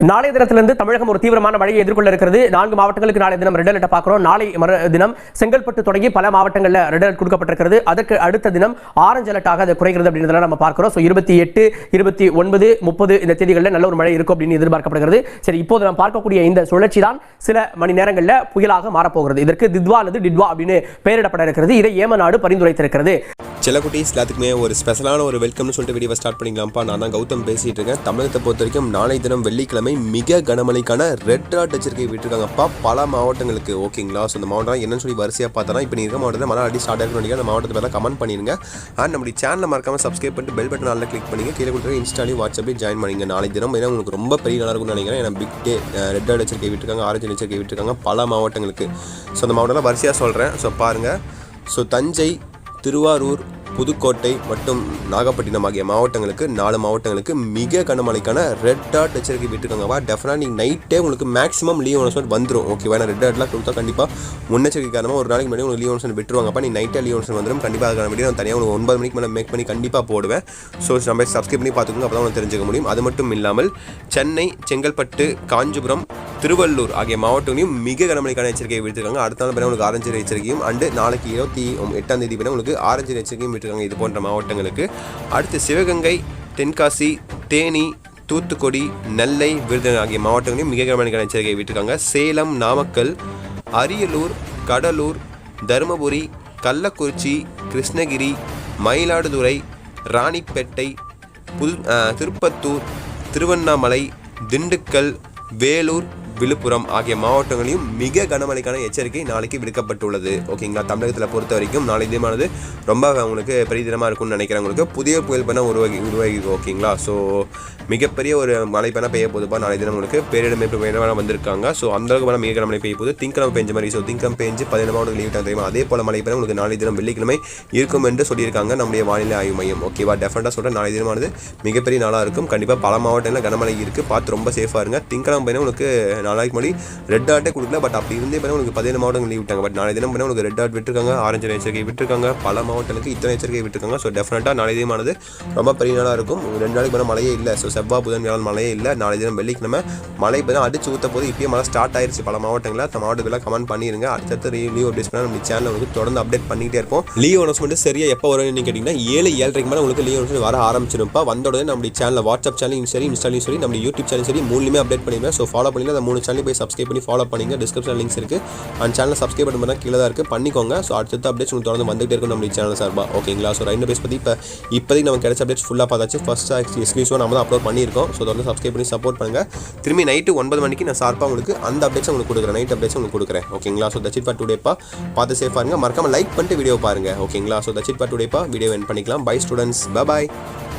நாளைய தினத்திலிருந்து தமிழகம் ஒரு தீவிரமான மழையை எதிர்கொள்ள இருக்கிறது. 4 மாவட்டங்களுக்கு நாளைய தினம் ரெட் அலர்ட் பார்க்கிறோம். நாளை தினம் செங்கல்பட்டு தொடங்கி பல மாவட்டங்களில் ரெட் அலர்ட் கொடுக்கப்பட்டிருக்கிறது. அதற்கு அடுத்த தினம் ஆரஞ்சு அலர்ட்டாக அது குறைகிறது அப்படின்றதெல்லாம் நம்ம பார்க்கிறோம். 28, 29, 30 இந்த தேதிகளில் நல்ல ஒரு மழை இருக்கும் அப்படின்னு எதிர்பார்க்கப்படுகிறது. சரி, இப்போது நாம் பார்க்கக்கூடிய இந்த சுழற்சி தான் சில மணி நேரங்களில் புயலாக மாறப்போகிறது. இதற்கு தித்வா அல்லது டிட்வா அப்படின்னு பெயரிடப்பட இருக்கிறது. இதை ஏம நாடு பரிந்துரைத்திருக்கிறது. சில குட்டீஸ் எல்லாத்துக்குமே ஒரு ஸ்பெஷலான ஒரு வெல்கம்னு சொல்லிட்டு வீடியோ ஸ்டார்ட் பண்ணிக்கலாம்ப்பா. நான் தான் கௌதம் பேசிகிட்டு இருக்கேன். தமிழகத்தை பொறுத்த வரைக்கும் நாளை தினம் வெள்ளிக்கிழமை மிக கனமழைக்கான ரெட் அலர்ட் எச்சரிக்கை விட்டுருக்காங்கப்பா பல மாவட்டங்களுக்கு. ஓகேங்களா? ஸோ இந்த மாவட்டம் என்னன்னு சொல்லி வரிசையாக பார்த்தா இப்போ நீங்கள் மாவட்டத்தில் மழை அடி ஸ்டார்ட் ஆகிருக்கும். அந்த மாவட்டத்தை பேரெல்லாம் கமெண்ட் பண்ணிடுங்க. அண்ட் நம்மளுடைய சேனலை மறக்காமல் சப்ஸ்கிரைப் பண்ணிட்டு பெல் பட்டன் நல்லா கிளிக் பண்ணிங்க. கீழே கொடுத்துருக்க இன்ஸ்டாலையும் வாட்ஸ்அப்லையும் ஜாயின் பண்ணிங்க. நாளை தினம் ஏன்னா உங்களுக்கு ரொம்ப பெரிய நல்லா இருக்கும்னு நினைக்கிறேன். ஏன்னா பிக் டே ரெட் அலர்ட் எச்சரிக்கை விட்டுருக்காங்க, ஆரஞ்சு எச்சரிக்கை விட்டுருக்காங்க பல மாவட்டங்களுக்கு. ஸோ அந்த மாவட்டம்லாம் வரிசையாக சொல்கிறேன். ஸோ பாருங்கள். ஸோ தஞ்சை, திருவாரூர், புதுக்கோட்டை மற்றும் நாகப்பட்டினம் ஆகிய மாவட்டங்களுக்கு 4 மாவட்டங்களுக்கு மிக கனமழைக்கான ரெட் அலர்ட் எச்சரிக்கை விட்டுருக்காங்கப்பா. டெஃபினட்டாக நீங்கள் நைட்டே உங்களுக்கு மேக்ஸிமம் லீவ் அனௌன்ஸ்மெண்ட் வந்துடும். ஓகேவா? ரெட் அலர்ட்லாம் கொடுத்தா கண்டிப்பாக முன்னெச்சரிக்கை காரணமாக ஒரு நாளைக்கு முன்னாடி உங்களுக்கு லீவ் அனௌன்ஸ்மெண்ட் விட்டுருவாங்கப்பா. நீ நைட்டே லீவ் அனௌன்ஸ்மெண்ட் வந்துடும். கண்டிப்பாக அதுக்கான வீடியோ நான் தனியாக உங்களுக்கு 9 மணிக்கு மேலே மேக் பண்ணி கண்டிப்பாக போடுவேன். ஸோ நம்ம சப்ஸ்கிரைப் பண்ணி பார்த்துக்கோங்க. அப்போ தான் உங்களுக்கு தெரிஞ்சுக்க முடியும். அது மட்டும் இல்லாமல் சென்னை, செங்கல்பட்டு, காஞ்சிபுரம், திருவள்ளூர் ஆகிய மாவட்டங்களையும் மிக கனமழைக்கான எச்சரிக்கையை விட்டுருக்காங்க. அடுத்த நாள் பிறகு உங்களுக்கு ஆரஞ்சு எச்சரிக்கையும் அண்டு நாளைக்கு 28ஆம் தேதி பிறகு உங்களுக்கு ஆரஞ்சு எச்சரிக்கையும் விட்டுருக்காங்க இது போன்ற மாவட்டங்களுக்கு. அடுத்து சிவகங்கை, தென்காசி, தேனி, தூத்துக்குடி, நெல்லை, விருதுநகர் ஆகிய மாவட்டங்களையும் மிக கனமழைக்கான எச்சரிக்கையை விட்டுருக்காங்க. சேலம், நாமக்கல், அரியலூர், கடலூர், தருமபுரி, கள்ளக்குறிச்சி, கிருஷ்ணகிரி, மயிலாடுதுறை, ராணிப்பேட்டை, திருப்பத்தூர், திருவண்ணாமலை, திண்டுக்கல், வேலூர், விழுப்புரம் ஆகிய மாவட்டங்களையும் மிக கனமழைக்கான எச்சரிக்கை நாளைக்கு விடுக்கப்பட்டுள்ளது. ஓகேங்களா? தமிழகத்தில் பொறுத்த வரைக்கும் நாளை தினமானது ரொம்ப உங்களுக்கு பெரிய தினமாக இருக்கும்னு நினைக்கிறேன். உங்களுக்கு புதிய புயல் பண்ண உருவாகி ஓகேங்களா? ஸோ மிகப்பெரிய ஒரு மழை பண்ண பெய்ய போதுப்பா. நாளை தினம் உங்களுக்கு பேரிடம் வேணாலும் வந்திருக்காங்க. ஸோ அந்தளவுக்கு மேலே மிக கனமழை பெய்ய போது திங்கக்கிழமை பெஞ்ச மாதிரி. ஸோ திங்கக்கிழமை பெஞ்சு 17 மாவட்டங்கள் லீவ் டைம் தெரியுமா? அதே போல் மழை பெய்ய உங்களுக்கு நாளை தினம் வெள்ளிக்கிழமை இருக்கும் என்று சொல்லியிருக்காங்க நம்முடைய வானிலை ஆய்வு மையம். ஓகேவா? டெஃபினட்டாக சொல்கிறேன் நாளை தினமானது மிகப்பெரிய நாளாக இருக்கும். கண்டிப்பாக பல மாவட்டங்களில் கனமழை இருக்குது. பார்த்து ரொம்ப சேஃபாக இருங்க. திங்கக்கிழமை பையனா உங்களுக்கு நாளைக்கு மொழி ரெட் அலர்ட்டே கொடுக்கல. பட் அப்படி இருந்தே பண்ண உங்களுக்கு 17 மாவட்டங்கள் லீவ் விட்டாங்க. பட் நாளை தினம் பண்ண உங்களுக்கு ரெட் அலர்ட் விட்டுருக்காங்க, ஆரஞ்சு எச்சரிக்கை விட்டுருக்காங்க. பல மாவட்டங்களுக்கு இத்தனை எச்சரிக்கை விட்டுருக்காங்க. ஸோ டெஃபினட்டாக நாளை தினமானது ரொம்ப பெரிய நாளாக இருக்கும். 2 நாளைக்கு பண்ண மழையே இல்லை. ஸோ செவ்வாய், புதன், வியாழன் மழையே இல்லை. நாளை தினம் வெள்ளிக்கிழமை மழை இப்போ தான் அடிச்சு ஊற்ற போது இப்போயே மழை ஸ்டார்ட் ஆயிடுச்சு பல மாவட்டங்களில். அந்த மாவட்டத்தில் கமெண்ட் பண்ணிடுங்க. அடுத்தடுத்து லீவ் அப்டேட் பண்ணால் நம்ம சேனல் வந்து தொடர்ந்து அப்டேட் பண்ணிகிட்டே இருப்போம். லீவ் அனௌன்ஸ்மெண்ட் சரியாக எப்போ வரும்னு கேட்டிங்கன்னா 7, 7:30 மேலே உங்களுக்கு லீவ் அனௌன்ஸ்மெண்ட் வர ஆரம்பிச்சிருப்பா. வந்த உடனே நம்ம சேனலில் வாட்ஸ்அப் சேனலையும் சரி, இன்ஸ்டாலையும் சரி, நம்ம யூடியூப் சேனல் சரி, 3லுமே அப்டேட் பண்ணிடுவேன். ஸோ ஃபாலோ பண்ணி அந்த 3 சேனலையும் போய் சப்ஸ்கிரைப் பண்ணி ஃபாலோ பண்ணிங்க. டிஸ்கிரிப்ஷன் லிங்க்ஸ் இருக்குது. அந்த சேனலை சப்ஸ்கிரைப் பண்ண கீழே தான் இருக்குது, பண்ணிக்கோங்க. ஸோ அடுத்த அப்டேட்ஸ் உங்களுக்கு தொடர்ந்து வந்துகிட்டே இருக்கும் நம்ம சேனல் சார்பாக. ஓகேங்களா? ஸோ ரைட் பேஸ் பற்றி இப்போதைக்கு நம்ம கிடைச்ச அப்டேட்ஸ் ஃபுல்லாக பார்த்தாச்சு. ஃபர்ஸ்ட் எக்ஸ்க்ளூசிவாக நம்ம தான் அப்லோட் பண்ணியிருக்கோம். ஸோ தொடர்ந்து சப்ஸ்கிரைப் பண்ணி சப்போர்ட் பண்ணுங்கள். திரும்பி நைட்டு 9 மணிக்கு நான் சார்பாக உங்களுக்கு அந்த அப்டேட்ஸ் உங்களுக்கு கொடுக்குறேன். நைட் அப்டேட்ஸ் உங்களுக்கு கொடுக்குறேன். ஓகேங்களா? ஸோ தட்ஸ் இட் ஃபார் டுடேப்பா. பார்த்து சேஃபாக இருங்க. மறக்காம லைக் பண்ணிட்டு வீடியோ பாருங்கள். ஓகேங்களா? ஸோ தட்ஸ் இட் ஃபார் டுடேப்பா. வீடியோ எண்ட் பண்ணிக்கலாம். Bye students. பை.